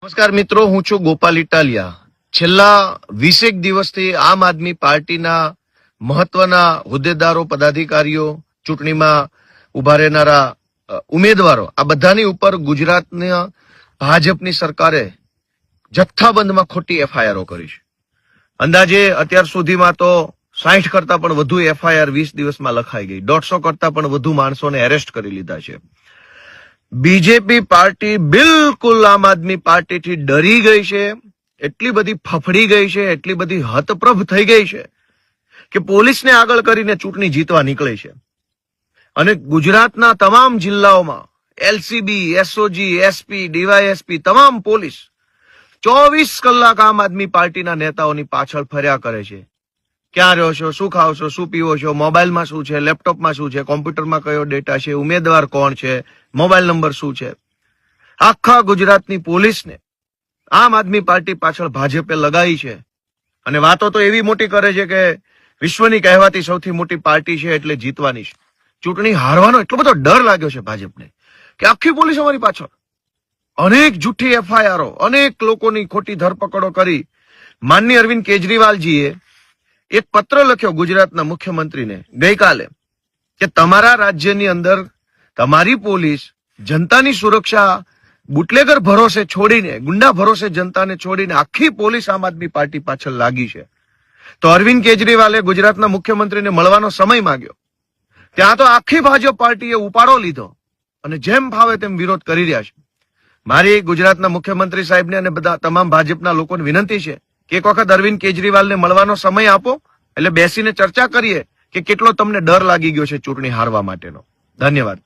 નમસ્કાર મિત્રો, હું છું ગોપાલ ઇટાલિયા। છેલ્લા 20 દિવસથી આમ આદમી પાર્ટીના મહત્વના હોદ્દેદારો, પદાધિકારીઓ, ચૂંટણીમાં ઉભા રહેનારા ઉમેદવારો, આ બધાની ઉપર ગુજરાતના ભાજપની સરકારે જથ્થાબંધમાં ખોટી એફઆઈઆરો કરી છે। અંદાજે અત્યાર સુધીમાં તો 60 કરતા પણ વધુ એફઆઈઆર 20 દિવસમાં લખાઈ ગઈ। 150 કરતા પણ વધુ માણસોને એરેસ્ટ કરી લીધા છે। બીજેપી પાર્ટી બિલકુલ આમ આદમી પાર્ટીથી ડરી ગઈ છે, એટલી બધી ફફડી ગઈ છે, એટલી બધી હતપ્રભ થઈ ગઈ છે કે પોલીસને આગળ કરીને ચૂંટણી જીતવા નીકળી છે। અને ગુજરાતના તમામ જિલ્લાઓમાં એલસીબી, એસઓજી, એસપી, ડીવાયએસપી, તમામ પોલીસ 24 કલાક આમ આદમી પાર્ટીના નેતાઓની પાછળ ફર્યા કરે છે। ક્યાં રહ્યો છો, શું ખાઓ છો, શું પીવો છો, મોબાઈલમાં શું છે, લેપટોપમાં શું છે, કોમ્પ્યુટરમાં કયો ડેટા છે, ઉમેદવાર કોણ છે, મોબાઈલ નંબર શું છે, આખા ગુજરાતની પોલીસને આમ આદમી પાર્ટી પાછળ ભાજપે લગાવી છે। અને વાતો તો એવી મોટી કરે છે કે વિશ્વની કહેવાતી સૌથી મોટી પાર્ટી છે એટલે જીતવાની છે। ચૂંટણી હારવાનો એટલો બધો ડર લાગ્યો છે ભાજપને કે આખી પોલીસ અમારી પાછળ, અનેક જૂઠી એફઆઈઆરો, અનેક લોકોની ખોટી ધરપકડો કરી। માનનીય અરવિંદ કેજરીવાલજીએ એક પત્ર લખ્યો ગુજરાતના મુખ્યમંત્રીને ગઈકાલે કે તમારા રાજ્યની અંદર તમારી પોલીસ જનતાની સુરક્ષા બુટલેગર ભરોસે છોડીને, ગુંડા ભરોસે જનતાને છોડીને આખી પોલીસ આમ આદમી પાર્ટી પાછળ લાગી છે। તો અરવિંદ કેજરીવાલે ગુજરાતના મુખ્યમંત્રીને મળવાનો સમય માંગ્યો, ત્યાં તો આખી ભાજપ પાર્ટીએ ઉપાડો લીધો અને જેમ ભાવે તેમ વિરોધ કરી રહ્યા છે। મારી ગુજરાતના મુખ્યમંત્રી સાહેબને અને બધા તમામ ભાજપના લોકોને વિનંતી છે કે એક વખત અરવિંદ કેજરીવાલને મળવાનો સમય આપો, એટલે બેસીને ચર્ચા કરીએ કે કેટલો તમને ડર લાગી ગયો છે ચૂંટણી હારવા માટેનો। ધન્યવાદ।